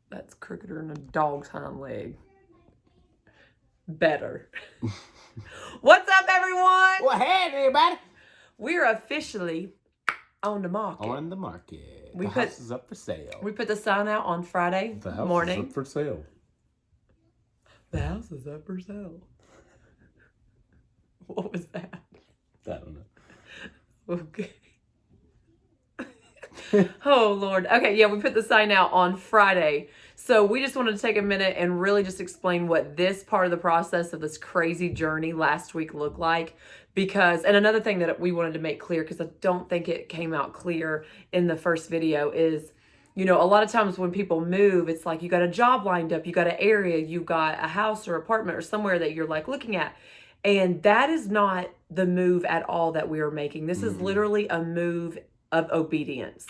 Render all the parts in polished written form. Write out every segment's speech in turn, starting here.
That's crookeder than a dog's hind leg. Better. What's up, everyone? Well, hey, everybody. We're officially on the market. On the market. The house is up for sale. We put the sign out on Friday The house morning. is up for sale. The house is up for sale. What was that? I don't know. Okay. Oh, Lord. Okay, yeah, we put the sign out on Friday. So we just wanted to take a minute and really just explain what this part of the process of this crazy journey last week looked like. Because, and another thing that we wanted to make clear, because I don't think it came out clear in the first video, is, you know, a lot of times when people move, it's like you got a job lined up, you got an area, you got a house or apartment or somewhere that you're like looking at. And that is not the move at all that we are making. This is literally a move of obedience.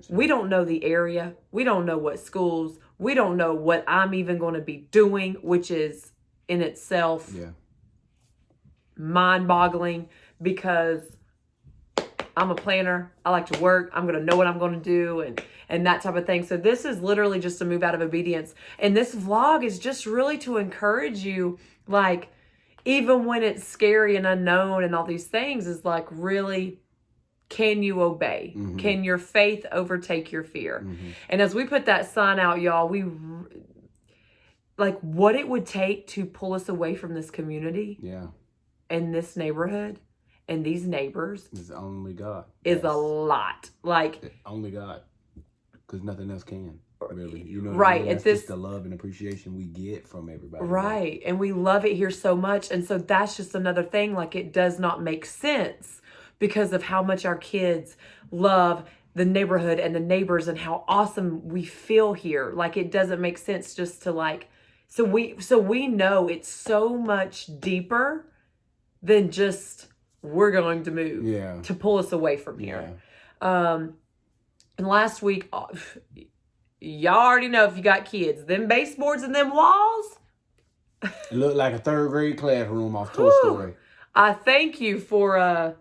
We don't know the area. We don't know what schools. We don't know what I'm even going to be doing, which is in itself mind-boggling, because I'm a planner. I like to work. I'm going to know what I'm going to do and that type of thing. So this is literally just a move out of obedience. And this vlog is just really to encourage you, like, even when it's scary and unknown and all these things, is like, really, can you obey? Mm-hmm. Can your faith overtake your fear? Mm-hmm. And as we put that sign out, y'all, we like what it would take to pull us away from this community. Yeah. And this neighborhood and these neighbors. It's only God. Is a lot. Like only God. Because nothing else can. Really. You know, right. That's just the love and appreciation we get from everybody. Right. And we love it here so much. And so that's just another thing. Like, it does not make sense because of how much our kids love the neighborhood and the neighbors and how awesome we feel here. Like, it doesn't make sense just to like, so we know it's so much deeper than just we're going to move to pull us away from here. And last week, y'all already know if you got kids, them baseboards and them walls. It looked like a third grade classroom off Toy Story. I thank you for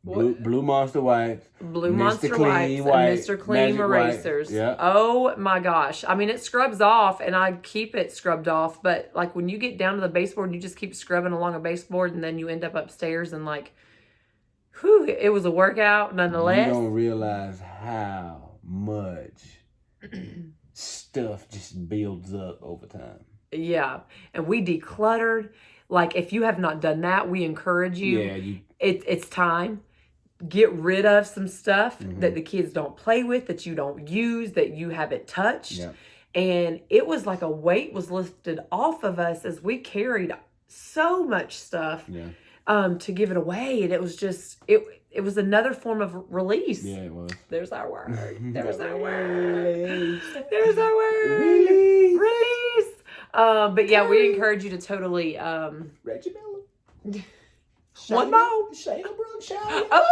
Blue Monster wipes. Blue Monster wipes and Mr. Clean erasers. Yeah. Oh my gosh. I mean, it scrubs off and I keep it scrubbed off. But like when you get down to the baseboard and you just keep scrubbing along a baseboard and then you end up upstairs and like, whew, it was a workout nonetheless. You don't realize how much stuff just builds up over time. Yeah. And we decluttered. Like, if you have not done that, we encourage you. Yeah, it's time. Get rid of some stuff that the kids don't play with, that you don't use, that you haven't touched. Yeah. And it was like a weight was lifted off of us as we carried so much stuff to give it away. And it was just, it was another form of release. Yeah, it was. There's our word. There's our word. There's our word. Release. But yeah, we encourage you to totally Reggie Miller. One more. Shayna Brooks, shout. Oh!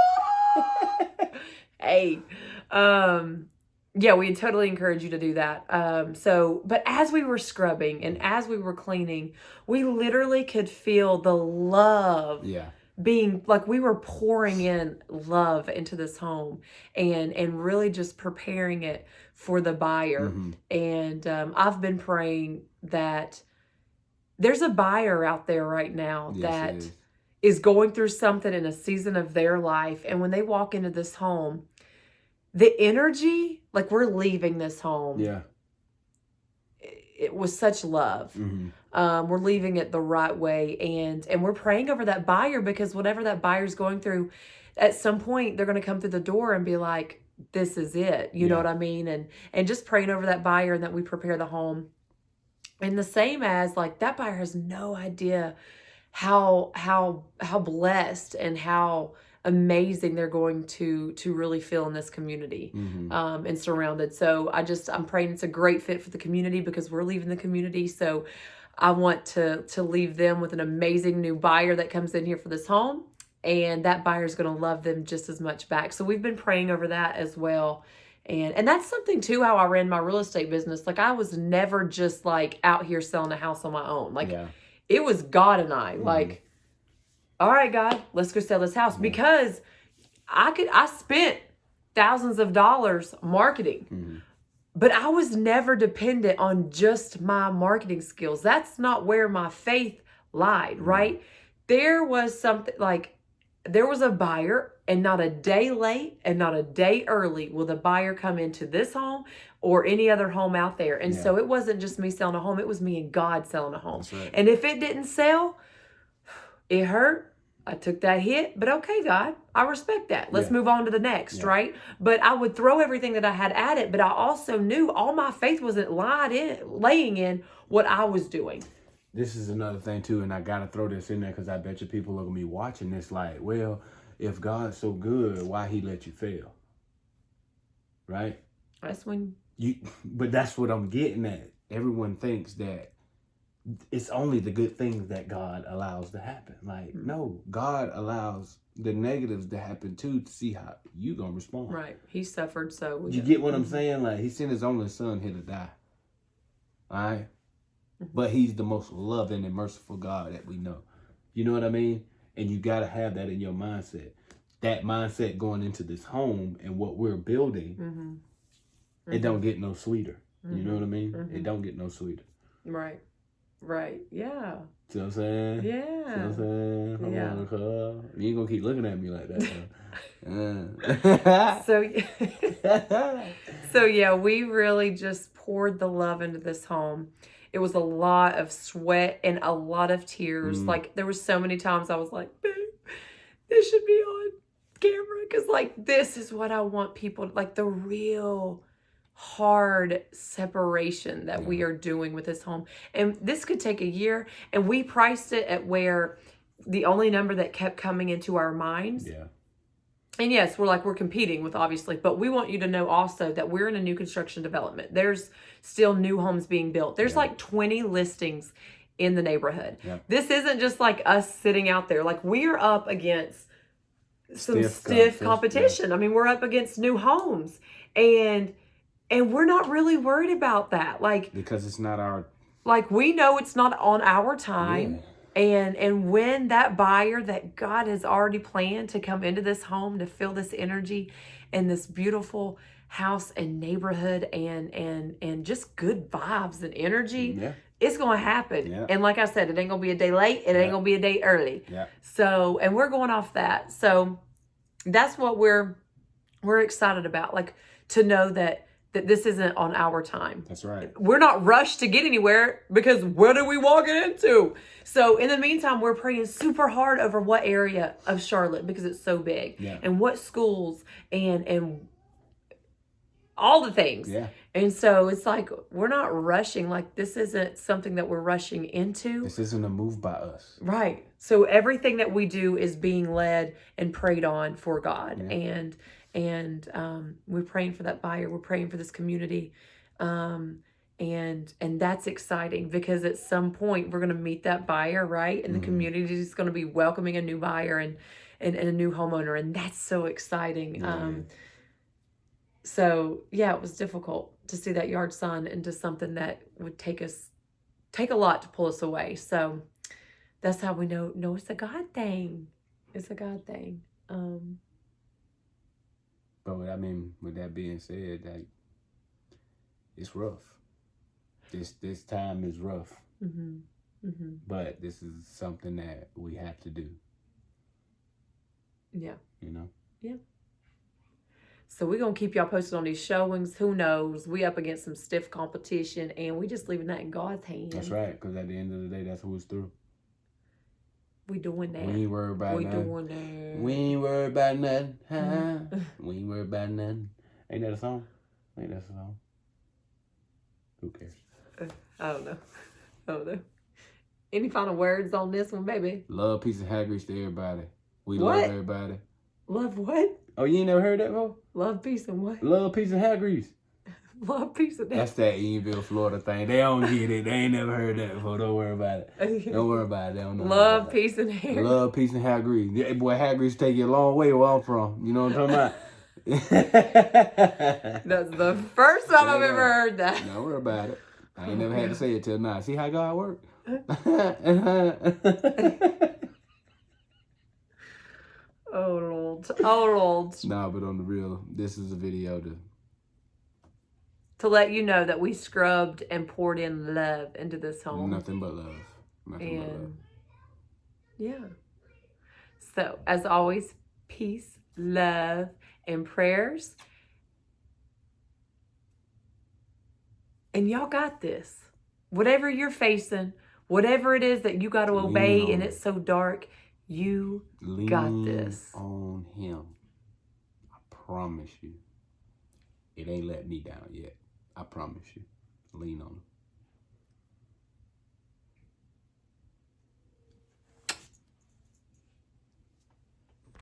Hey. Yeah, we totally encourage you to do that. But as we were scrubbing and as we were cleaning, we literally could feel the love being like we were pouring in love into this home and really just preparing it for the buyer. And I've been praying that there's a buyer out there right now that is going through something in a season of their life. And when they walk into this home, the energy, like we're leaving this home. Yeah. It was such love. We're leaving it the right way. And we're praying over that buyer because whatever that buyer's going through, at some point, they're going to come through the door and be like, this is it. You know what I mean? And just praying over that buyer and that we prepare the home. And the same as like that buyer has no idea how blessed and how amazing they're going to really feel in this community and surrounded. So I'm praying it's a great fit for the community because we're leaving the community. So I want to leave them with an amazing new buyer that comes in here for this home. And that buyer is going to love them just as much back. So we've been praying over that as well. And that's something too, how I ran my real estate business. Like I was never just like out here selling a house on my own. Like it was God and I like, all right, God, let's go sell this house because I spent thousands of dollars marketing. But I was never dependent on just my marketing skills. That's not where my faith lied, right? There was something like, there was a buyer, and not a day late and not a day early will the buyer come into this home or any other home out there. And so it wasn't just me selling a home, it was me and God selling a home. That's right. And if it didn't sell, it hurt. I took that hit, but okay, God, I respect that. Let's move on to the next, right? But I would throw everything that I had at it, but I also knew all my faith wasn't laying in what I was doing. This is another thing too, and I gotta throw this in there because I bet you people are gonna be watching this like, well, if God's so good, why he let you fail? Right? That's when but that's what I'm getting at. Everyone thinks that it's only the good things that God allows to happen. Like, no, God allows the negatives to happen too, to see how you gonna respond. Right. He suffered, so You get what I'm saying? Like, he sent his only son here to die. All right? But he's the most loving and merciful God that we know. You know what I mean? And you got to have that in your mindset. That mindset going into this home and what we're building, it don't get no sweeter. You know what I mean? It don't get no sweeter. Right. Right. Yeah. See what I'm saying? Yeah. See what I'm saying? Come on, cuz. You ain't going to keep looking at me like that. So yeah, we really just poured the love into this home. It was a lot of sweat and a lot of tears. Like, there was so many times I was like, babe, this should be on camera. Because, like, this is what I want people, like, the real hard separation that we are doing with this home. And this could take a year. And we priced it at where the only number that kept coming into our minds. Yeah. And yes, we're competing with, obviously, but we want you to know also that we're in a new construction development. There's still new homes being built. There's like 20 listings in the neighborhood. Yeah. This isn't just like us sitting out there. Like, we're up against some stiff competition. Yeah. I mean, we're up against new homes, and we're not really worried about that. Like, because it's not our, like, we know it's not on our time. Yeah. And when that buyer that God has already planned to come into this home to feel this energy and this beautiful house and neighborhood and just good vibes and energy, it's going to happen. Yeah. And like I said, it ain't going to be a day late. It ain't going to be a day early. Yeah. So, and we're going off that. So that's what we're excited about. Like, to know that this isn't on our time. That's right. We're not rushed to get anywhere, because what are we walking into? So in the meantime, we're praying super hard over what area of Charlotte, because it's so big, and what schools and all the things. Yeah. And so it's like, we're not rushing. Like, this isn't something that we're rushing into. This isn't a move by us. Right. So everything that we do is being led and prayed on for God. Yeah. And we're praying for that buyer. We're praying for this community. And that's exciting, because at some point we're going to meet that buyer, right? And the community is going to be welcoming a new buyer and a new homeowner. And that's so exciting. Yeah. So yeah, it was difficult to see that yard sign into something that would take a lot to pull us away. So that's how we know it's a God thing. It's a God thing. But I mean, with that being said, like, it's rough. This time is rough. Mm-hmm. Mm-hmm. But this is something that we have to do. Yeah. You know? Yeah. So we're going to keep y'all posted on these showings. Who knows? We up against some stiff competition, and we just leaving that in God's hands. That's right, because at the end of the day, that's who it's through. We doing that. We ain't worried about nothing. We ain't worried about nothing. We ain't worried about nothing. Ain't that a song? Who cares? I don't know. Any final words on this one, baby? Love, peace, and haggries to everybody. We love everybody. Love what? Oh, you ain't never heard that before? Love, peace, and what? Love, peace, and haggries. Love, peace, and that's that Enville, Florida thing. They don't get it. They ain't never heard that before. Don't worry about it. Don't worry about it. They don't know. Love, peace, and haggries. Love, peace, and haggries. Yeah, boy, haggries take you a long way where I'm from. You know what I'm talking about? That's the first time I've ever heard that. Don't worry about it. I ain't never had to say it till now. See how God works? Oh Lord. Nah, but on the real, this is a video to let you know that we scrubbed and poured in love into this home. Nothing but love. Nothing but love. And yeah. So, as always, peace, love, and prayers. And y'all got this. Whatever you're facing, whatever it is that you got to obey and it's so dark, you got this. On him. I promise you. It ain't let me down yet. I promise you. Lean on him.